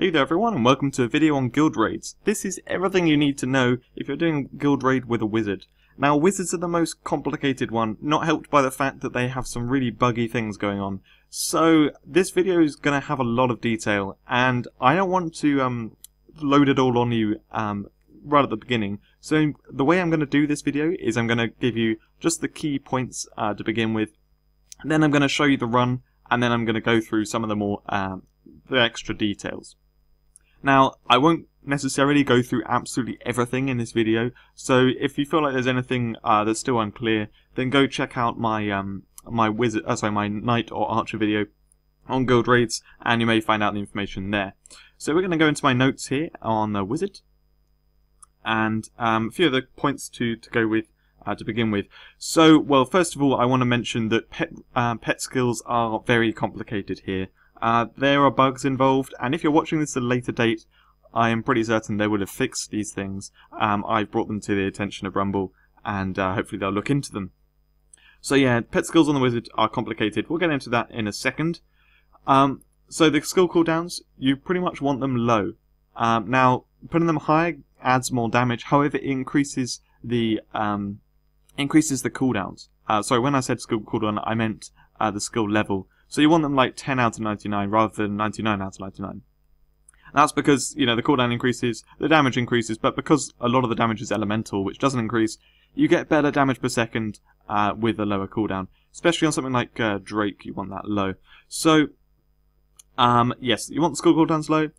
Hey there everyone, and welcome to a video on guild raids. This is everything you need to know if you're doing a guild raid with a wizard. Now, wizards are the most complicated one, not helped by the fact that they have some really buggy things going on. So, this video is going to have a lot of detail, and I don't want to load it all on you right at the beginning. So, the way I'm going to do this video is I'm going to give you just the key points to begin with, then I'm going to show you the run, and then I'm going to go through some of the more the extra details. Now, I won't necessarily go through absolutely everything in this video, so if you feel like there's anything that's still unclear, then go check out my my knight or archer video on guild raids, and you may find out the information there. So we're going to go into my notes here on the wizard, and a few other points to go with to begin with. So, well, first of all, I want to mention that pet skills are very complicated here. There are bugs involved, and if you're watching this at a later date, I am pretty certain they would have fixed these things. I've brought them to the attention of Rumble, and hopefully they'll look into them. So yeah, pet skills on the wizard are complicated. We'll get into that in a second. So the skill cooldowns, you pretty much want them low. Now, putting them high adds more damage, however it increases the cooldowns. Sorry, when I said skill cooldown, I meant the skill level. So you want them like 10 out of 99 rather than 99 out of 99. That's because, you know, the cooldown increases, the damage increases, but because a lot of the damage is elemental, which doesn't increase, you get better damage per second with a lower cooldown. Especially on something like Drake, you want that low. So, yes, you want the skill cooldowns low.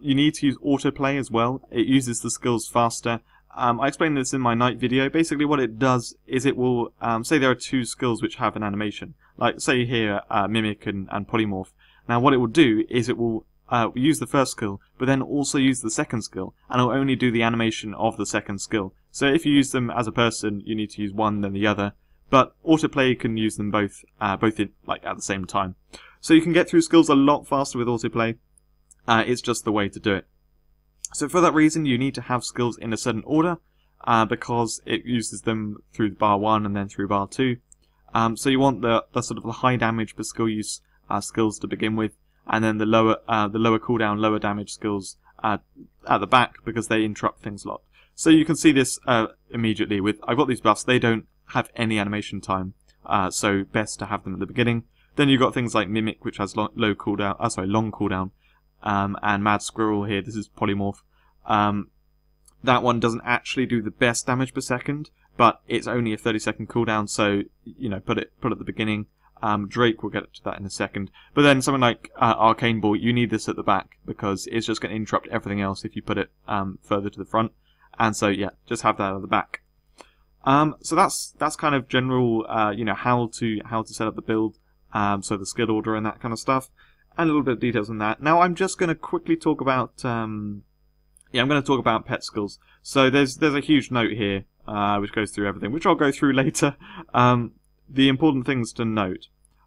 You need to use autoplay as well. It uses the skills faster. I explained this in my knight video. Basically what it does is it will, say there are two skills which have an animation. Like, say here, Mimic and Polymorph. Now what it will do is it will use the first skill, but then also use the second skill, and it will only do the animation of the second skill. So if you use them as a person, you need to use one then the other, but autoplay can use them both at the same time. So you can get through skills a lot faster with autoplay. It's just the way to do it. So for that reason, you need to have skills in a certain order, because it uses them through bar 1 and then through bar 2. So you want the sort of the high damage per skill use skills to begin with, and then the lower cooldown, lower damage skills at the back, because they interrupt things a lot. So you can see this immediately with, I've got these buffs, they don't have any animation time, so best to have them at the beginning. Then you've got things like Mimic, which has long cooldown. And Mad Squirrel here, this is Polymorph. That one doesn't actually do the best damage per second, but it's only a 30-second cooldown, so, you know, put it at the beginning. Drake, we'll get to that in a second. But then something like Arcane Ball, you need this at the back, because it's just going to interrupt everything else if you put it further to the front. And so, yeah, just have that at the back. So that's kind of general, you know, how to set up the build, so the skill order and that kind of stuff. And a little bit of details on that. Now I'm just going to quickly talk about, I'm going to talk about pet skills. So there's a huge note here, which goes through everything, which I'll go through later. The important things to note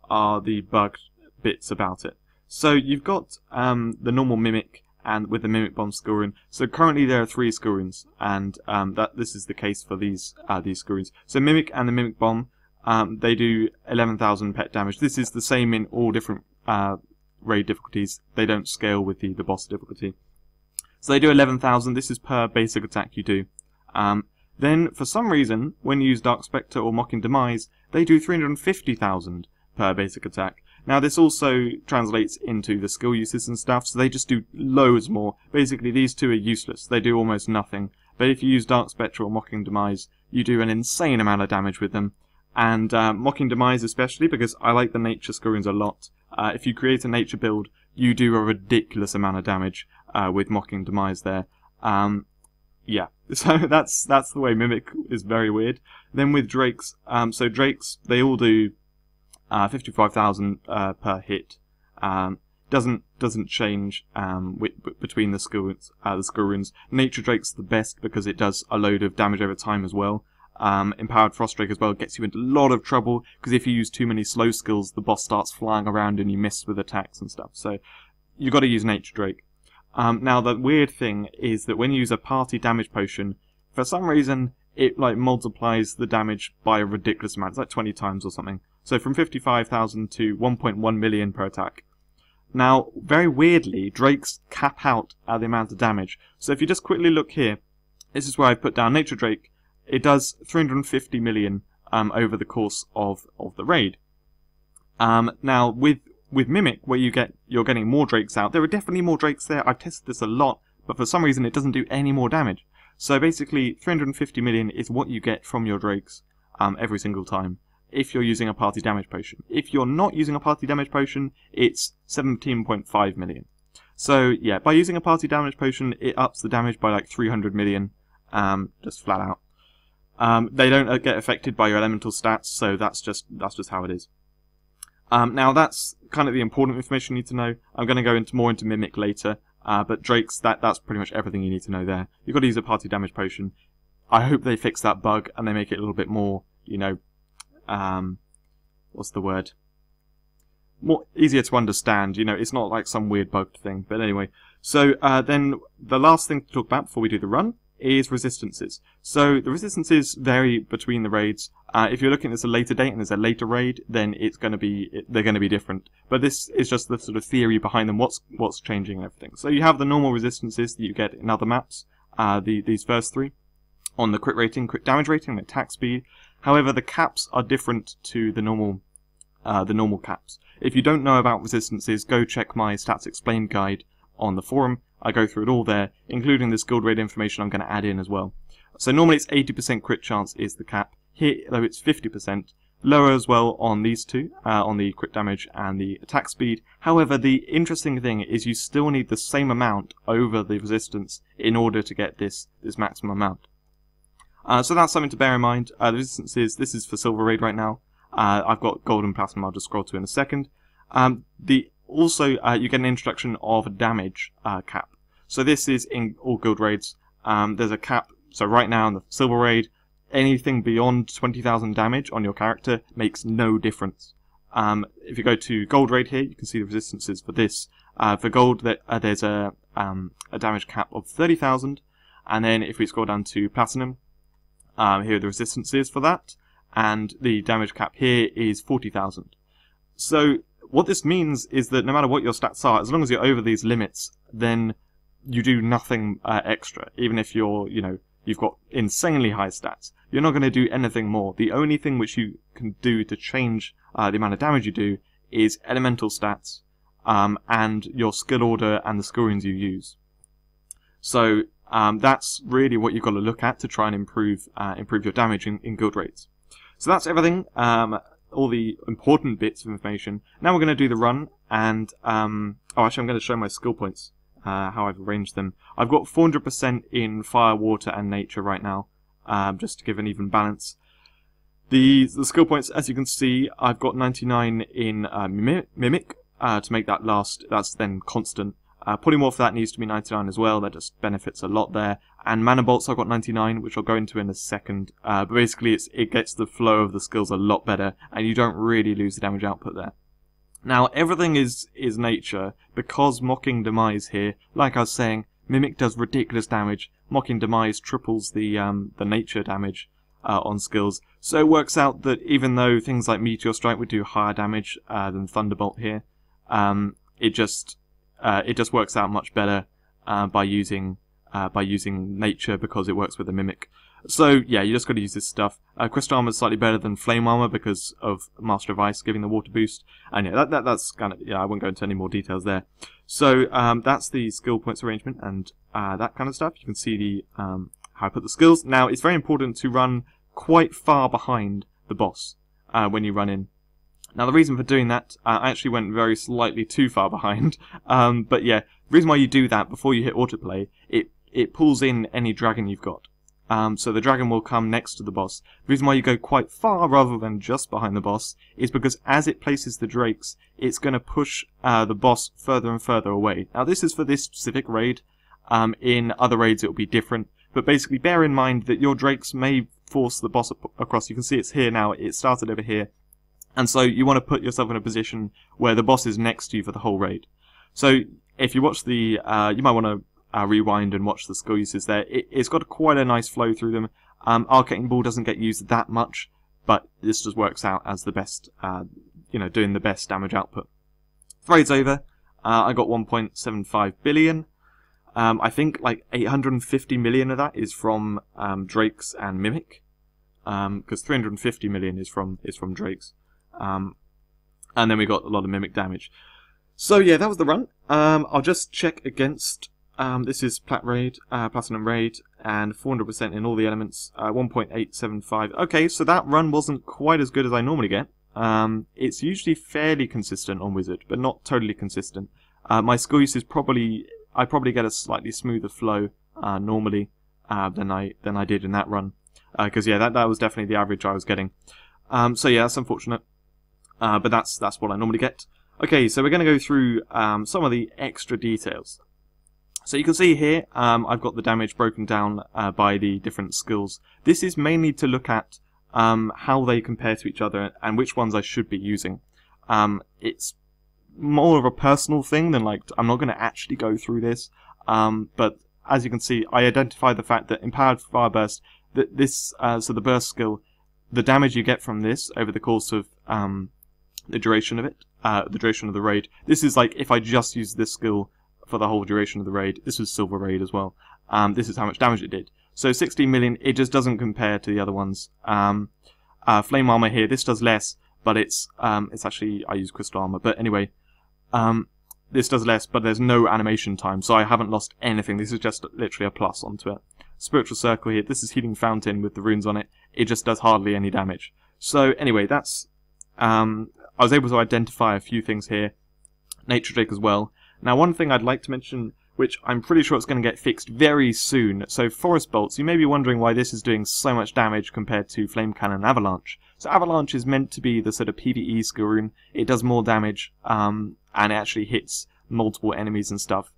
are the bugged bits about it. So you've got the normal Mimic, and with the Mimic Bomb skill rune. So currently there are 3 skill runes, and this is the case for these skill runes. So Mimic and the Mimic Bomb, they do 11,000 pet damage. This is the same in all different raid difficulties. They don't scale with the boss difficulty. So they do 11,000. This is per basic attack you do. Then, for some reason, when you use Dark Spectre or Mocking Demise, they do 350,000 per basic attack. Now, this also translates into the skill uses and stuff, so they just do loads more. Basically, these two are useless. They do almost nothing. But if you use Dark Spectre or Mocking Demise, you do an insane amount of damage with them. And Mocking Demise especially, because I like the nature skill runes a lot. If you create a nature build, you do a ridiculous amount of damage with Mocking Demise there. Yeah, so that's the way Mimic is very weird. Then with Drakes, so Drakes, they all do 55,000 per hit. Doesn't change between the skill runes. Nature Drake's the best because it does a load of damage over time as well. Empowered Frost Drake as well gets you into a lot of trouble, because if you use too many slow skills, the boss starts flying around and you miss with attacks and stuff. So you've got to use Nature Drake. Now the weird thing is that when you use a party damage potion, for some reason it like multiplies the damage by a ridiculous amount. It's like 20 times or something. So from 55,000 to 1.1 million per attack. Now, very weirdly, Drakes cap out at the amount of damage. So if you just quickly look here, this is where I've put down Nature Drake. It does 350 million over the course of the raid. Now, with Mimic, where you're getting more Drakes out, there are definitely more Drakes there. I've tested this a lot, but for some reason it doesn't do any more damage. So basically, 350 million is what you get from your Drakes every single time, if you're using a party damage potion. If you're not using a party damage potion, it's 17.5 million. So yeah, by using a party damage potion, it ups the damage by like 300 million, just flat out. They don't get affected by your elemental stats, so that's just how it is. Now that's kind of the important information you need to know. I'm going to go more into Mimic later, but Drakes, that's pretty much everything you need to know there. You've got to use a party damage potion. I hope they fix that bug and they make it a little bit more, you know, what's the word? More easier to understand, you know, it's not like some weird bugged thing. But anyway, so then the last thing to talk about before we do the run is resistances. So the resistances vary between the raids. If you're looking at this a later date and there's a later raid, then they're going to be different. But this is just the sort of theory behind them, what's changing and everything. So you have the normal resistances that you get in other maps, these first three, on the crit rating, crit damage rating, and attack speed. However, the caps are different to the normal caps. If you don't know about resistances, go check my Stats Explained guide on the forum. I go through it all there, including this guild raid information I'm going to add in as well. So normally it's 80% crit chance is the cap. Here, though, it's 50%. Lower as well on these two, on the crit damage and the attack speed. However, the interesting thing is you still need the same amount over the resistance in order to get this maximum amount. So that's something to bear in mind. The resistances, this is for Silver Raid right now. I've got Gold and Platinum I'll just scroll to in a second. Also, you get an introduction of a damage cap. So this is in all guild raids. There's a cap. So right now in the Silver Raid, anything beyond 20,000 damage on your character makes no difference. If you go to Gold Raid here, you can see the resistances for this. For Gold, there's a damage cap of 30,000. And then if we scroll down to Platinum, here are the resistances for that. And the damage cap here is 40,000. So what this means is that no matter what your stats are, as long as you're over these limits, then you do nothing extra. Even if you've got insanely high stats, you're not going to do anything more. The only thing which you can do to change the amount of damage you do is elemental stats and your skill order and the skill runes you use. So that's really what you've got to look at to try and improve your damage in guild raids. So that's everything, all the important bits of information. Now we're going to do the run, and actually I'm going to show my skill points, how I've arranged them. I've got 400% in fire, water, and nature right now, just to give an even balance. The skill points, as you can see, I've got 99 in Mimic, to make that last, that's then constant. Polymorph, that needs to be 99 as well, that just benefits a lot there. And Mana Bolts, I've got 99, which I'll go into in a second. But basically, it gets the flow of the skills a lot better, and you don't really lose the damage output there. Now, everything is nature, because Mocking Demise here, like I was saying, Mimic does ridiculous damage. Mocking Demise triples the nature damage on skills. So it works out that even though things like Meteor Strike would do higher damage than Thunderbolt here, it just works out much better by using nature, because it works with the Mimic. So yeah, you just got to use this stuff. Crystal Armor is slightly better than Flame Armor because of Master of Ice giving the water boost. And yeah, that's kind of, yeah, I won't go into any more details there. So that's the skill points arrangement and that kind of stuff. You can see the how I put the skills. Now it's very important to run quite far behind the boss when you run in. Now the reason for doing that, I actually went very slightly too far behind, but yeah, the reason why you do that before you hit autoplay, it pulls in any dragon you've got. So the dragon will come next to the boss. The reason why you go quite far rather than just behind the boss is because as it places the drakes, it's going to push the boss further and further away. Now this is for this specific raid. In other raids it will be different, but basically bear in mind that your drakes may force the boss across. You can see it's here now, it started over here. And so you want to put yourself in a position where the boss is next to you for the whole raid. So if you watch the, you might want to rewind and watch the skill uses there. It's got quite a nice flow through them. Arcane Ball doesn't get used that much, but this just works out as the best, doing the best damage output. The raid's over. I got 1.75 billion. I think like 850 million of that is from Drakes and Mimic, because 350 million is from Drakes, and then we got a lot of Mimic damage. So yeah, that was the run. I'll just check against. This is Platinum Raid, and 400% in all the elements. 1.875. Okay, so that run wasn't quite as good as I normally get. It's usually fairly consistent on Wizard, but not totally consistent. My skill use is I probably get a slightly smoother flow normally than I did in that run, because yeah, that was definitely the average I was getting. So yeah, that's unfortunate, but that's what I normally get. Okay, so we're going to go through some of the extra details. So you can see here, I've got the damage broken down by the different skills. This is mainly to look at how they compare to each other and which ones I should be using. It's more of a personal thing than like, I'm not going to actually go through this, but as you can see, I identified the fact that Empowered Fire Burst, that this, so the burst skill, the damage you get from this over the course of the duration of it, the duration of the raid, this is like if I just use this skill for the whole duration of the raid. This was Silver Raid as well. This is how much damage it did. So 16 million, it just doesn't compare to the other ones. Flame Armor here, this does less, but it's actually, I use Crystal Armor, but anyway, this does less, but there's no animation time, so I haven't lost anything. This is just literally a plus onto it. Spiritual Circle here, this is Healing Fountain with the runes on it. It just does hardly any damage. So anyway, that's, I was able to identify a few things here. Nature Drake as well. Now, one thing I'd like to mention, which I'm pretty sure it's going to get fixed very soon. So, Forest Bolts, you may be wondering why this is doing so much damage compared to Flame Cannon and Avalanche. So, Avalanche is meant to be the sort of PvE skill rune. It does more damage, and it actually hits multiple enemies and stuff.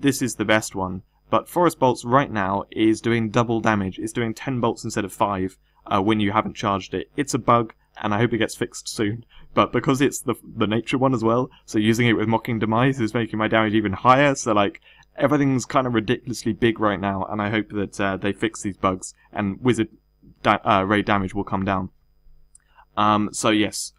This is the best one. But Forest Bolts right now is doing double damage. It's doing 10 bolts instead of 5 when you haven't charged it. It's a bug, and I hope it gets fixed soon. But because it's the nature one as well, so using it with Mocking Demise is making my damage even higher, so like, everything's kind of ridiculously big right now, and I hope that they fix these bugs, and Wizard raid damage will come down. So yes,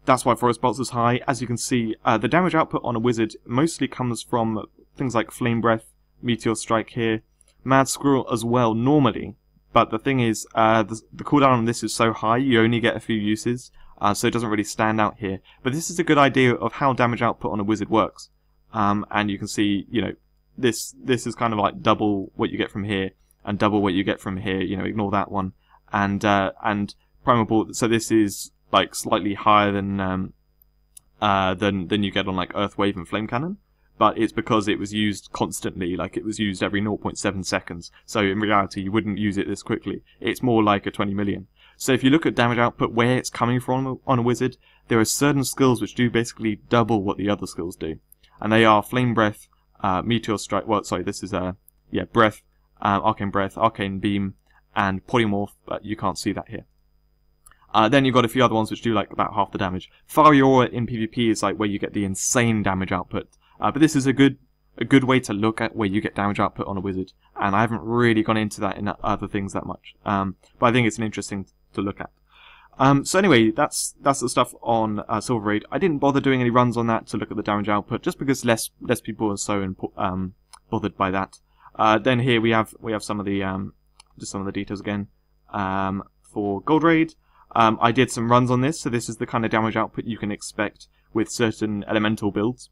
that's why Forest Bolts is high. As you can see, the damage output on a Wizard mostly comes from things like Flame Breath, Meteor Strike here, Mad Squirrel as well, normally. But the thing is, the cooldown on this is so high, you only get a few uses, so it doesn't really stand out here. But this is a good idea of how damage output on a Wizard works. And you can see, you know, this is kind of like double what you get from here, and double what you get from here, you know, ignore that one. And Primal Ball, so this is like slightly higher than you get on like Earth Wave and Flame Cannon. But it's because it was used constantly, like it was used every 0.7 seconds. So in reality, you wouldn't use it this quickly. It's more like a 20 million. So if you look at damage output, where it's coming from on a Wizard, there are certain skills which do basically double what the other skills do. And they are Flame Breath, Meteor Strike, well, sorry, this is, Breath, Arcane Breath, Arcane Beam, and Polymorph, but you can't see that here. Then you've got a few other ones which do like about half the damage. Fiery Aura in PvP is like where you get the insane damage output. But this is a good way to look at where you get damage output on a Wizard, and I haven't really gone into that in other things that much. But I think it's an interesting to look at. So anyway, that's the stuff on Silver Raid. I didn't bother doing any runs on that to look at the damage output, just because less people are so bothered by that. Then here we have some of the just some of the details again for Gold Raid. I did some runs on this, so this is the kind of damage output you can expect with certain elemental builds.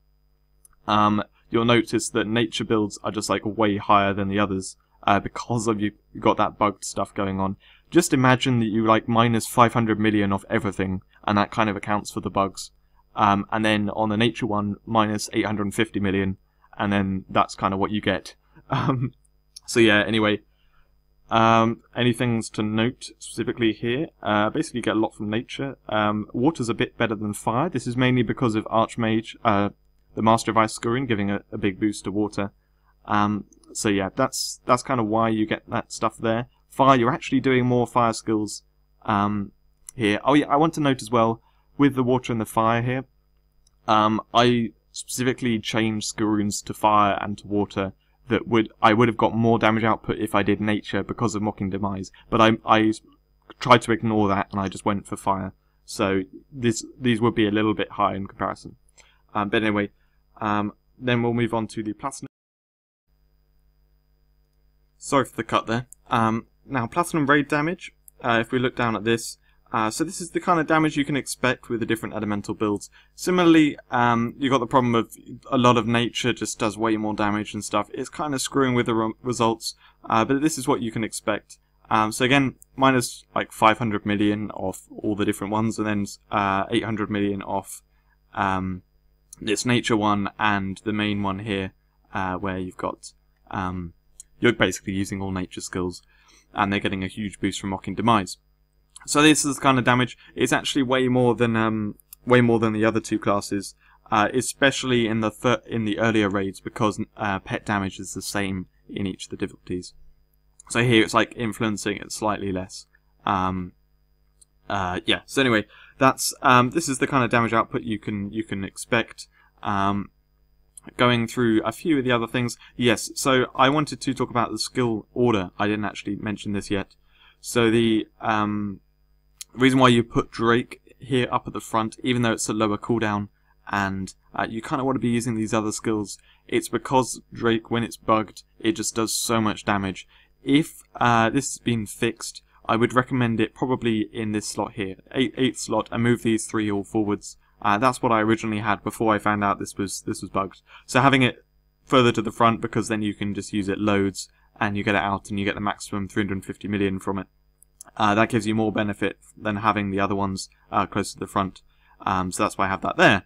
You'll notice that nature builds are just like way higher than the others because of you got that bugged stuff going on. Just imagine that you like minus 500 million off everything, and that kind of accounts for the bugs. And then on the nature one, minus 850 million, and then that's kind of what you get. So yeah, anyway. Any things to note specifically here? Basically you get a lot from nature. Water's a bit better than fire. This is mainly because of Archmage, the Master of Ice Scoring, giving a big boost to water. So yeah, that's kind of why you get that stuff there. Fire, you're actually doing more fire skills here. Oh yeah, I want to note as well, with the water and the fire here, I specifically changed skill runes to fire and to water that I would have got more damage output if I did nature because of Mocking Demise, but I tried to ignore that and I just went for fire. So these would be a little bit higher in comparison. But anyway, Then we'll move on to the Platinum. Sorry for the cut there. Now, Platinum raid damage, if we look down at this, so this is the kind of damage you can expect with the different elemental builds. Similarly, you've got the problem of a lot of nature just does way more damage and stuff. It's kind of screwing with the results, but this is what you can expect. So again, minus like 500 million off all the different ones, and then 800 million off this nature one and the main one here, where you've got you're basically using all nature skills, and they're getting a huge boost from Mocking Demise. So this is the kind of damage. It's actually way more than the other two classes, especially in the earlier raids, because pet damage is the same in each of the difficulties. So here it's like influencing it slightly less. Yeah. So anyway, that's this is the kind of damage output you can expect. Going through a few of the other things. Yes. So I wanted to talk about the skill order. I didn't actually mention this yet. So the reason why you put Drake here up at the front, even though it's a lower cooldown, and you kind of want to be using these other skills, it's because Drake, when it's bugged, it just does so much damage. If this has been fixed, I would recommend it probably in this slot here, 8th slot, and move these 3 all forwards. That's what I originally had before I found out this was bugged. So having it further to the front, because then you can just use it loads, and you get it out, and you get the maximum 350 million from it. That gives you more benefit than having the other ones closer to the front. So that's why I have that there.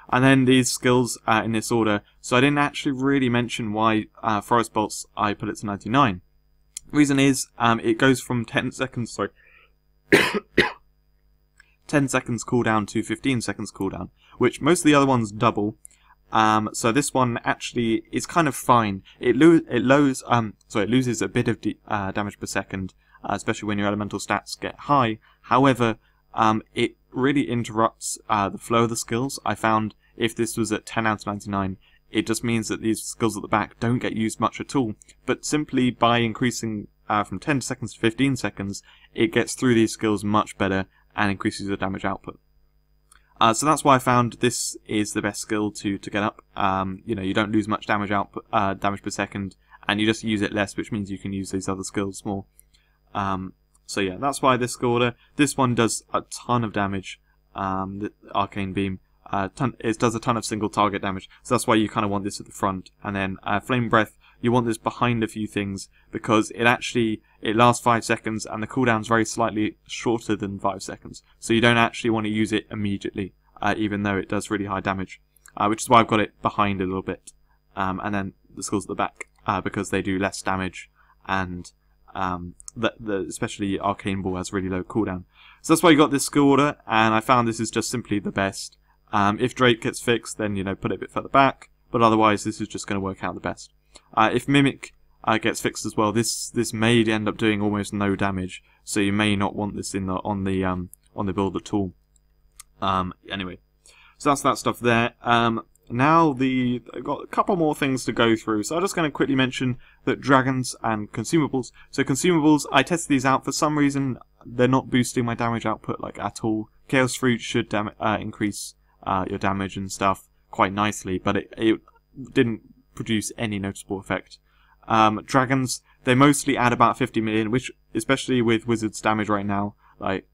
And then these skills in this order. So I didn't actually really mention why Forest Bolts I put it to 99. Reason is it goes from 10 seconds, sorry, 10 seconds cooldown to 15 seconds cooldown, which most of the other ones double. So this one actually is kind of fine. It loses a bit of damage per second, especially when your elemental stats get high. However, it really interrupts the flow of the skills. I found if this was at 10 out of 99, it just means that these skills at the back don't get used much at all. But simply by increasing from 10 seconds to 15 seconds, it gets through these skills much better and increases the damage output. So that's why I found this is the best skill to get up. You know, you don't lose much damage output, damage per second, and you just use it less, which means you can use these other skills more. So yeah, that's why this skill order. This one does a ton of damage. The Arcane Beam. It does a ton of single target damage, so that's why you kind of want this at the front. And then Flame Breath, you want this behind a few things, because it lasts 5 seconds, and the cooldown's very slightly shorter than 5 seconds. So you don't actually want to use it immediately, even though it does really high damage. Which is why I've got it behind a little bit. And then the skills at the back, because they do less damage, and especially Arcane Ball has really low cooldown. So that's why you got this skill order, and I found this is just simply the best. If Drake gets fixed, then, you know, put it a bit further back, but otherwise this is just going to work out the best. If Mimic gets fixed as well, this may end up doing almost no damage, so you may not want this on the build at all. Anyway, so that's that stuff there. Now I've got a couple more things to go through, so I'm just going to quickly mention that Dragons and Consumables. So Consumables, I tested these out. For some reason, they're not boosting my damage output like at all. Chaos Fruit should increase your damage and stuff quite nicely, but it didn't produce any noticeable effect. Dragons, they mostly add about 50 million, which, especially with Wizards damage right now, like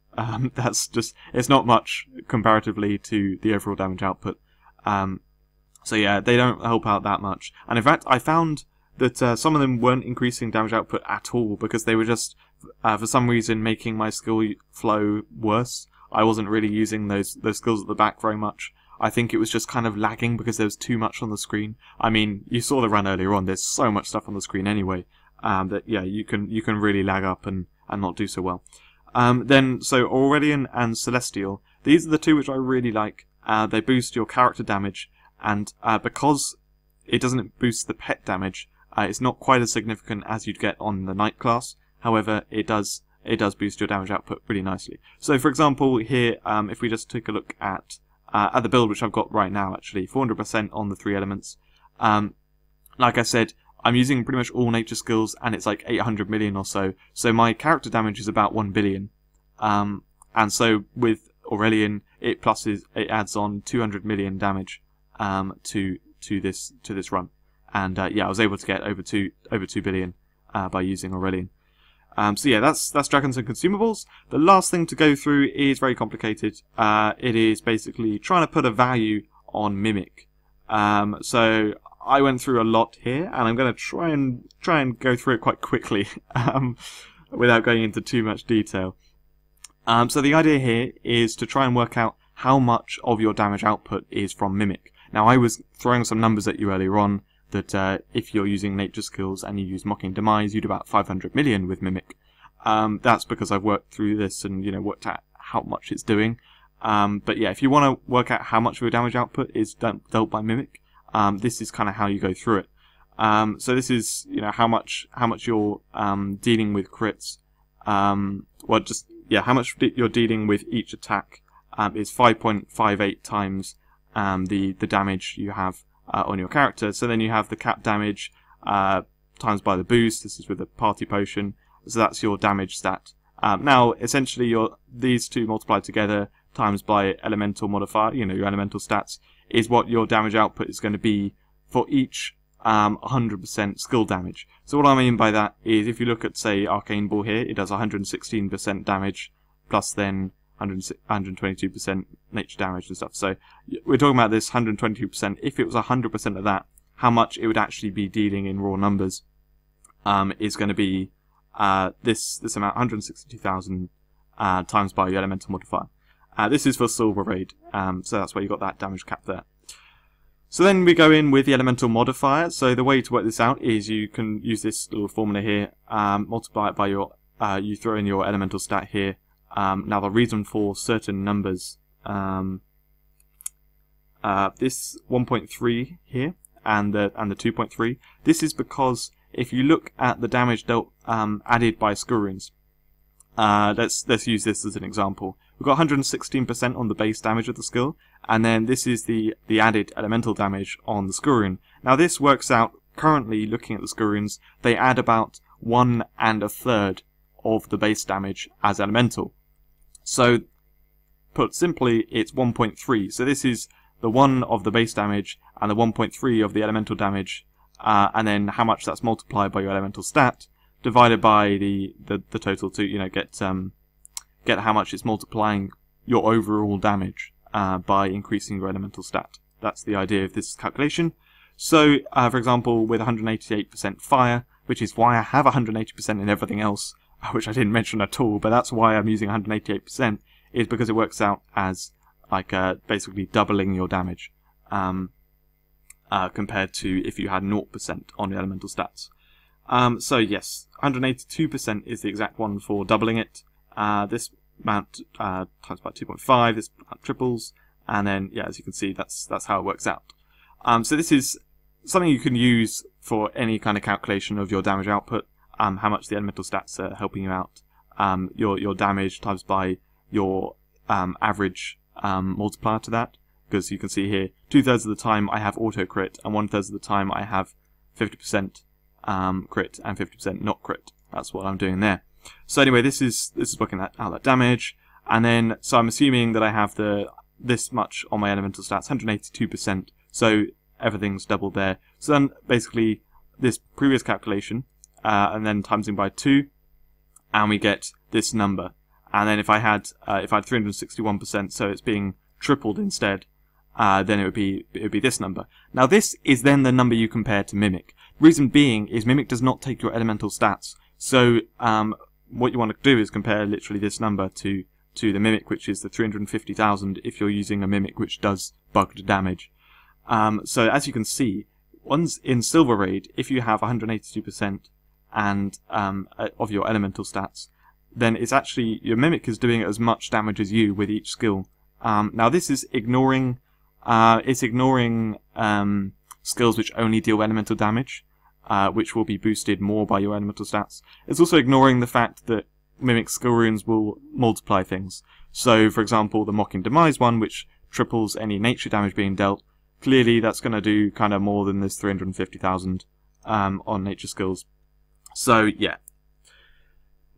that's just, it's not much comparatively to the overall damage output. So yeah, they don't help out that much. And in fact, I found that some of them weren't increasing damage output at all, because they were just, for some reason, making my skill flow worse. I wasn't really using those skills at the back very much. I think it was just kind of lagging because there was too much on the screen. I mean, you saw the run earlier on. There's so much stuff on the screen anyway, that yeah, you can really lag up and not do so well. Then so Aurelian and Celestial. These are the two which I really like. They boost your character damage, and because it doesn't boost the pet damage, it's not quite as significant as you'd get on the Knight class. However, it does boost your damage output pretty nicely. So, for example, here, if we just take a look at the build which I've got right now, actually, 400% on the 3 elements. Like I said, I'm using pretty much all nature skills, and it's like 800 million or so. So my character damage is about 1 billion. And so with Aurelian, it adds on 200 million damage to to this run, and yeah, I was able to get over 2 billion by using Aurelian. So yeah, that's Dragons and Consumables. The last thing to go through is very complicated. It is basically trying to put a value on Mimic. So I went through a lot here, and I'm going to try and go through it quite quickly, without going into too much detail. So the idea here is to try and work out how much of your damage output is from Mimic. Now, I was throwing some numbers at you earlier on that if you're using nature skills and you use Mocking Demise, you do about 500 million with Mimic. That's because I've worked through this and worked out how much it's doing. But yeah, if you want to work out how much of your damage output is dealt by Mimic, this is kind of how you go through it. So this is how much you're dealing with crits. Well, just yeah, how much you're dealing with each attack is 5.58 times the damage you have on your character. So then you have the cap damage times by the boost. This is with a party potion. So that's your damage stat. Now, essentially, these two multiplied together times by elemental modifier, your elemental stats, is what your damage output is going to be for each 100% skill damage. So what I mean by that is if you look at, say, Arcane Ball here, it does 116% damage plus then 122% nature damage and stuff. So we're talking about this 122%. If it was 100% of that, how much it would actually be dealing in raw numbers is going to be this amount, 162,000 times by your elemental modifier. This is for Silver Raid, so that's where you got that damage cap there. So then we go in with the elemental modifier. So the way to work this out is you can use this little formula here, multiply it by your, you throw in your elemental stat here. Now the reason for certain numbers, this 1.3 here and the 2.3, this is because if you look at the damage dealt added by skill runes, let's use this as an example. We've got 116% on the base damage of the skill, and then this is the added elemental damage on the skill rune. Now this works out, currently looking at the skill runes, they add about 1 1/3 of the base damage as elemental. So, put simply, it's 1.3. So this is the 1 of the base damage and the 1.3 of the elemental damage, and then how much that's multiplied by your elemental stat, divided by the total to get how much it's multiplying your overall damage by increasing your elemental stat. That's the idea of this calculation. So, for example, with 188% fire, which is why I have 180% in everything else, which I didn't mention at all, but that's why I'm using 188%, is because it works out as like basically doubling your damage compared to if you had 0% on the elemental stats. So yes, 182% is the exact one for doubling it. This amount times by 2.5, this triples, and then yeah, as you can see, that's how it works out. So this is something you can use for any kind of calculation of your damage output. How much the elemental stats are helping you out. Your damage times by your average multiplier to that, because you can see here 2/3 of the time I have auto crit, and 1/3 of the time I have 50% crit and 50% not crit. That's what I'm doing there. So anyway, this is working out that damage, and then so I'm assuming that I have this much on my elemental stats, 182%. So everything's doubled there. So then basically this previous calculation, and then timesing by 2, and we get this number. And then if I had 361%, so it's being tripled instead, then it would be this number. Now this is then the number you compare to Mimic. Reason being is Mimic does not take your elemental stats. So what you want to do is compare literally this number to the Mimic, which is the 350,000 if you're using a Mimic which does bugged damage. So as you can see, once in Silver Raid, if you have 182% and of your elemental stats, then it's actually your Mimic is doing as much damage as you with each skill. Now this is ignoring skills which only deal elemental damage, which will be boosted more by your elemental stats. It's also ignoring the fact that Mimic skill runes will multiply things. So, for example, the Mocking Demise one, which triples any nature damage being dealt, clearly that's going to do kind of more than this 350,000 on nature skills. So, yeah.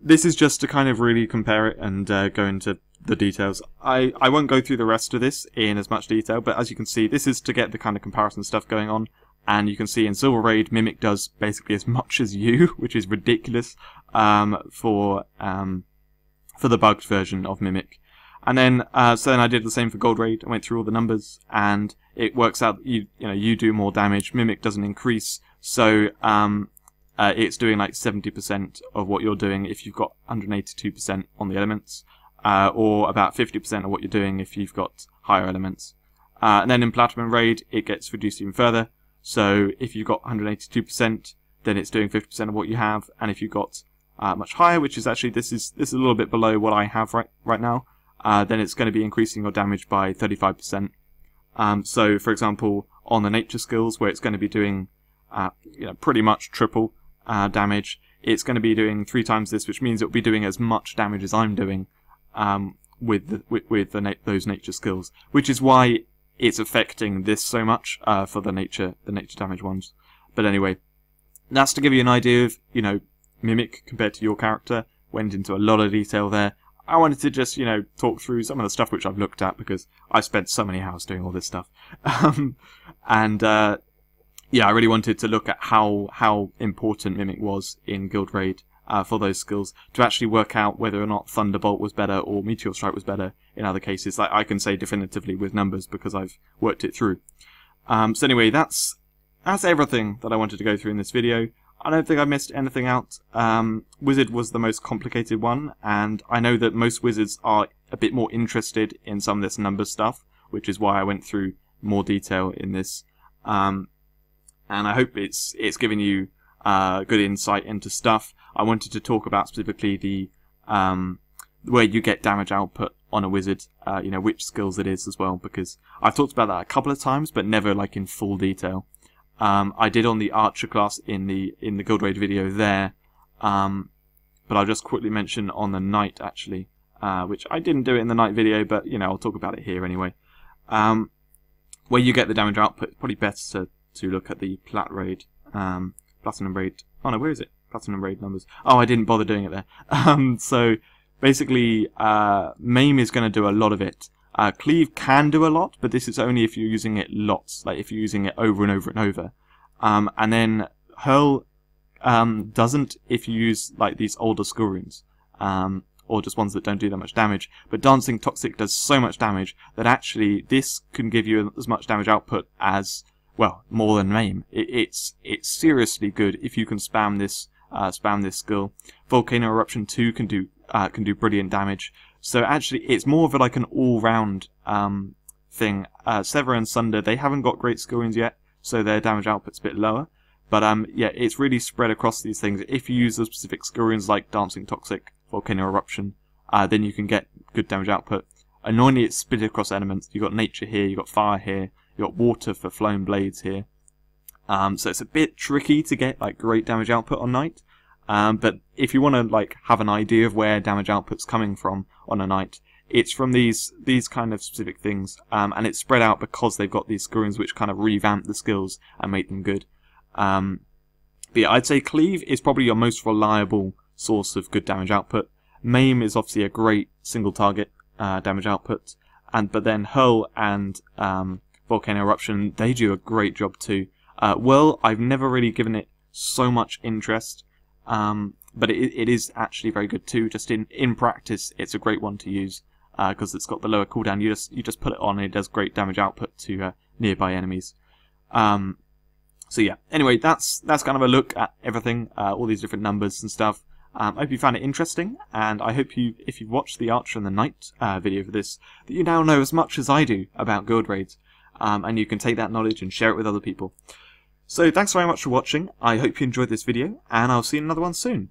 this is just to kind of really compare it and go into the details. I won't go through the rest of this in as much detail, but as you can see, this is to get the kind of comparison stuff going on. And you can see in Silver Raid, Mimic does basically as much as you, which is ridiculous for the bugged version of Mimic. And then, so then I did the same for Gold Raid. I went through all the numbers, and it works out. You do more damage. Mimic doesn't increase, so it's doing like 70% of what you're doing if you've got 182% on the elements, or about 50% of what you're doing if you've got higher elements. And then in Platinum Raid, it gets reduced even further. So if you've got 182%, then it's doing 50% of what you have, and if you've got much higher, which is actually this is a little bit below what I have right now, then it's going to be increasing your damage by 35%. So for example, on the nature skills, where it's going to be doing pretty much triple damage, it's going to be doing 3 times this, which means it'll be doing as much damage as I'm doing with those nature skills, which is why it's affecting this so much for the nature damage ones. But anyway, that's to give you an idea of, Mimic compared to your character. Went into a lot of detail there. I wanted to just, talk through some of the stuff which I've looked at, because I spent so many hours doing all this stuff. Yeah, I really wanted to look at how important Mimic was in Guild Raid for those skills, to actually work out whether or not Thunderbolt was better or Meteor Strike was better in other cases. Like, I can say definitively with numbers because I've worked it through. So anyway, that's everything that I wanted to go through in this video. I don't think I missed anything out. Wizard was the most complicated one, and I know that most wizards are a bit more interested in some of this numbers stuff, which is why I went through more detail in this. And I hope it's given you good insight into stuff. I wanted to talk about specifically the where you get damage output on a wizard, which skills it is as well, because I've talked about that a couple of times, but never like in full detail. I did on the Archer class in the Guild Raid video there, but I'll just quickly mention on the Knight actually, which I didn't do it in the Knight video, but I'll talk about it here anyway. Where you get the damage output, probably better to look at the Platinum Raid. Oh no, where is it? Platinum Raid numbers. Oh, I didn't bother doing it there. So basically, Maim is going to do a lot of it. Cleave can do a lot, but this is only if you're using it lots, like if you're using it over and over and over. And then Hurl doesn't if you use like these older skill runes, or just ones that don't do that much damage. But Dancing Toxic does so much damage that actually this can give you as much damage output as, well, more than Maim. It's seriously good if you can spam this skill. Volcano Eruption 2 can do brilliant damage. So actually, it's more of like an all-round thing. Sever and Sunder, they haven't got great skill runes yet, so their damage output's a bit lower. But yeah, it's really spread across these things. If you use the specific skill runes like Dancing Toxic, Volcano Eruption, then you can get good damage output. Annoyingly, it's split across elements. You've got Nature here, you've got Fire here, you've got Water for Flowing Blades here. So it's a bit tricky to get like great damage output on Knight. But if you want to like have an idea of where damage output's coming from on a Knight, it's from these kind of specific things, and it's spread out because they've got these skill runes which kind of revamp the skills and make them good. But yeah, I'd say Cleave is probably your most reliable source of good damage output. Maim is obviously a great single target damage output, but then Hurl and Volcano Eruption, they do a great job too. Well, I've never really given it so much interest. But it is actually very good too. Just in practice, it's a great one to use because it's got the lower cooldown. You just put it on and it does great damage output to nearby enemies. So yeah. Anyway, that's kind of a look at everything, all these different numbers and stuff. I hope you found it interesting, and I hope if you've watched the Archer and the Knight video for this, that you now know as much as I do about Guild Raids, and you can take that knowledge and share it with other people. So thanks very much for watching. I hope you enjoyed this video, and I'll see you in another one soon.